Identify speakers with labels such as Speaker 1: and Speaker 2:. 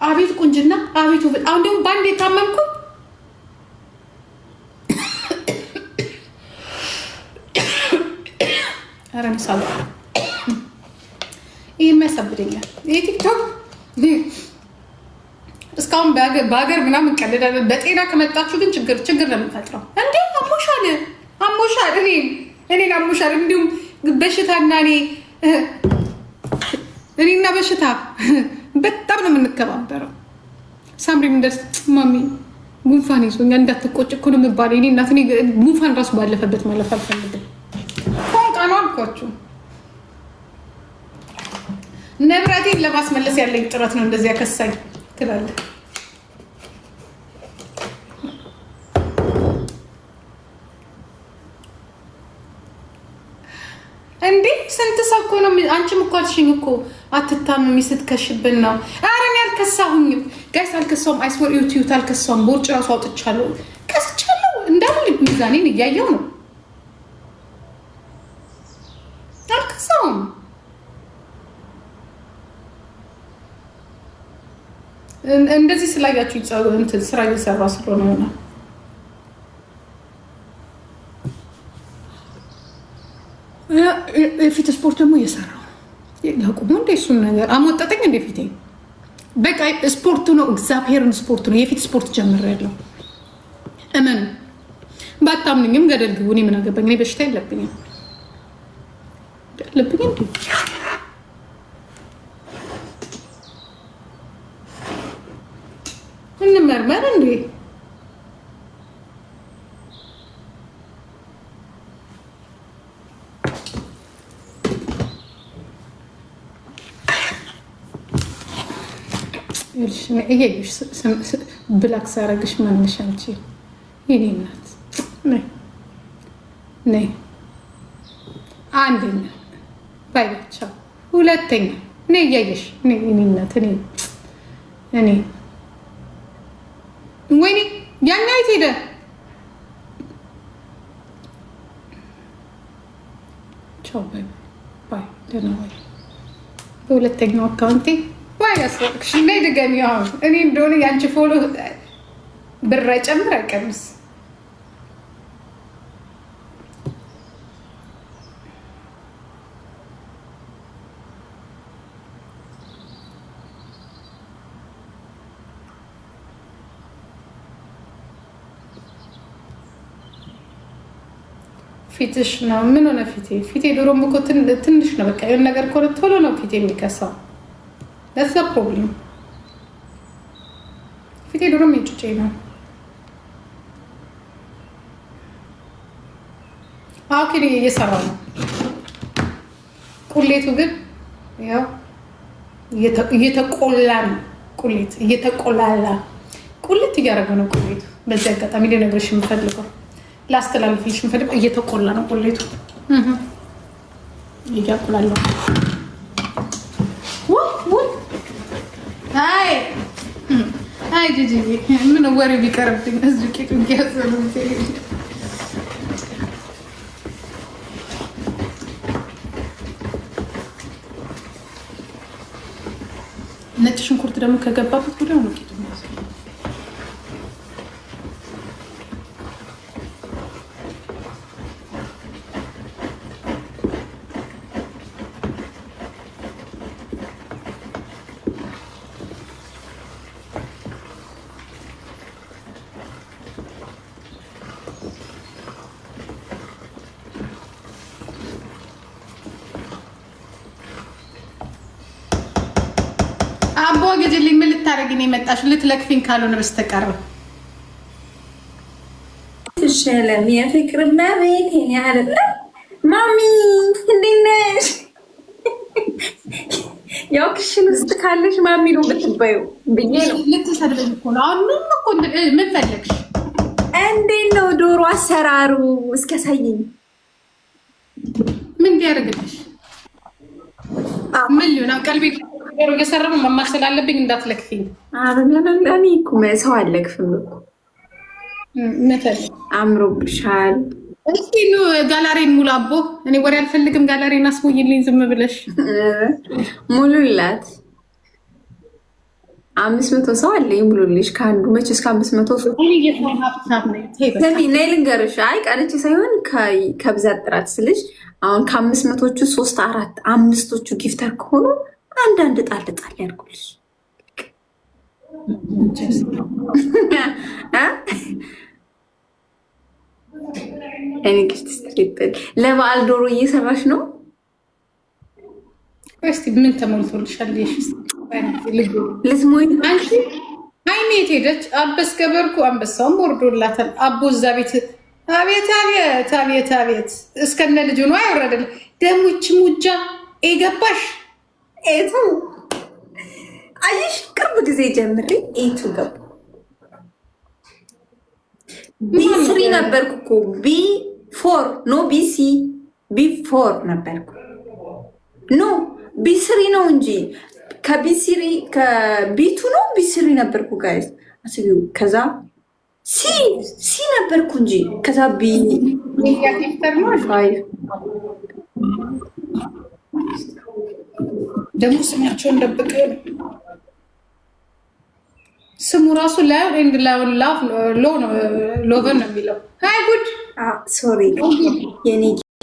Speaker 1: አቤት ቁንጅና፣ አቤት ውበት። አሁን ደግሞ ባንድ የታመምኩ አረምሳለ ይሄ የሚያሳብደኛል። ይሄ ቲክቶክ እስካሁን በሀገር ምናምን እንቀልዳለን። በጤና ከመጣችሁ ግን ችግር ነው የምፈጥረው። እንዴ አሞሻል፣ እኔን አሞሻል። እንዲሁም በሽታና እኔና በሽታ በጣም ነው የምንከባበረው። ሳምሪ ምንደርስ ማሚ ጉንፋን ይዞኛ እንዳትቆጭ እኮ ነው የምባለው። እኔ እናት ጉንፋን ራሱ ባለፈበት ማለፍ አልፈልግም። ቋንቋ ነው አልኳችሁ። ንብረቴን ለማስመለስ ያለኝ ጥረት ነው እንደዚህ ያከሳኝ ትላለህ እንዴ? ስንት ሰው እኮ ነው። አንቺም እኮ አልሽኝ እኮ አትታመሚ ስትከሽብን ነው። ኧረ እኔ አልከሳሁኝም ጋይስ፣ አልከሳሁም። አይስወር ዩቲዩብ አልከሳሁም። ቦርጭ ራሱ አውጥቻለሁ፣ ከስቻለሁ። እንዳለ ሚዛኔን እያየው ነው። አልከሳሁም። እንደዚህ ስላያችሁ እንትን ስራ እየሰራ ስለሆነ ይሆናል። የፊት ስፖርት ደግሞ እየሰራው ያቁሙ። እንደ እሱን ነገር አሞጠጠኝ እንደ ፊቴ። በቃ ስፖርቱ ነው፣ እግዚአብሔርን ስፖርቱ ነው። የፊት ስፖርት ጀምሬያለሁ። እመኑ ባታምኑኝም ገደል ግቡ። እኔ ምን አገባኝ? እኔ በሽታ የለብኝም እንዴ? እንመርመር እንዴ? ብላክ ሳረግሽ ማንሽ አንቺ የኔ እናት ነይ። አንደኛ ባይ ብቻ፣ ሁለተኛ ነይ እያየሽ ነይ የኔ እናት። እኔ ወይኔ ያኛ የት ሄደ? ቻው ባይ ደህና ወይ። በሁለተኛው አካውንቴ ዋይ ያስወቅሽ ነይ ድገሚ። አሁን እኔ እንደሆነ ያንቺ ፎሎ ብር አይጨምር አይቀንስ። ፊትሽ ነው ምን ሆነ? ፊቴ ድሮም እኮ ትንሽ ነው። በቃ የሆነ ነገር እኮ ቶሎ ነው ፊቴ የሚከሳው። ለዛ ፕሮብሌም ፊቴ ድሮም የጭጭ ነው። አውኪ እየሰራ ነው። ቁሌቱ ግን ያው እየተቆላ ነው። ቁሌት እየተቆላላ ቁሌት እያደረገ ነው ቁሌቱ። በዚህ አጋጣሚ ልነግርሽ የምፈልገው ላስተላልፍልሽ የምፈልገው እየተቆላ ነው ቁሌቱ። እያቆላለሁ አይ ጂጂ ምን ወሬ ቢቀርብኝ እዚህ ቂጡ ያዘሉ ነጭ ሽንኩርት ደግሞ ከገባበት ወዲያው ነው ቂጡ ያዘሉ። አቦ ገጀልኝ ምን ልታረጊ ነው የመጣሽ? ልትለክፊኝ ካልሆነ በስተቀር
Speaker 2: ትሸለም የፍቅር መቤት ያለ ማሚ እንዴት ነሽ? ያው ክሽን ውስጥ ካለሽ ማሚ ነው የምትባዩ ብዬ ነው።
Speaker 1: ልትሰድበኝ እኮ ነው። አሁን እኮ ምን ፈለግሽ?
Speaker 2: እንዴት ነው ዶሮ አሰራሩ? እስኪያሳይኝ።
Speaker 1: ምን ሊያደርግልሽ? ምን ሊሆን ቀልቤ ዶሮ እየሰራ ነው መማሰል አለብኝ። እንዳትለክፊኝ።
Speaker 2: እኔ እኮ ሰው አለክፍም እኮ
Speaker 1: ነፈል
Speaker 2: አምሮብሻል።
Speaker 1: እስኪ ኑ ጋላሪን ሙሉ አቦ። እኔ ወሬ አልፈልግም። ጋላሪን አስሞይልኝ ዝም ብለሽ
Speaker 2: ሙሉላት። 500 ሰው አለኝ ብሎልሽ ከአንዱ መች እስከ 500 ሰው ሰሚ ነይ ልንገርሽ። አይ ቀርቼ ሳይሆን ከብዛት ጥራት ስልሽ አሁን ከ500ዎቹ 3 4 5ቶቹ ጊፍተር ከሆኑ አንዳንድ ጣል ጣል ያድርጉልሽ። እኔ ጊፍት ስትሪፕል ለበዓል ዶሮ እየሰራሽ ነው?
Speaker 1: እስቲ ምን ተሞልቶልሻል?
Speaker 2: ልስሞኝ
Speaker 1: አንቺ ሃይሜ የት ሄደች? አንበስ ገበርኩ አንበሳውም ወርዶላታል። አቦ እዛ ቤት አቤት አቤት አቤት አቤት እስከነ ልጁ ነው አይወረደል። ደሙች ሙጃ ገባሽ?
Speaker 2: ኤቱ አየሽ፣ ቅርብ ጊዜ ጀምሬ ኤቱ ገባ። ቢ3 ነበርኩ እኮ ቢ4 ኖ ቢሲ ቢ4 ነበርኩ። ኖ ቢ3 ነው እንጂ ከቢ3 ከቢ2 ነው ቢ3 ነበርኩ ጋይስ አስቢው። ከዛ ሲ ነበርኩ እንጂ ከዛ ቢ
Speaker 1: ደግሞ ስማቸውን ደብቀ ስሙ ራሱ ላይን ሎቨን ነው የሚለው። አይ ጉድ
Speaker 2: ሶሪ የኔ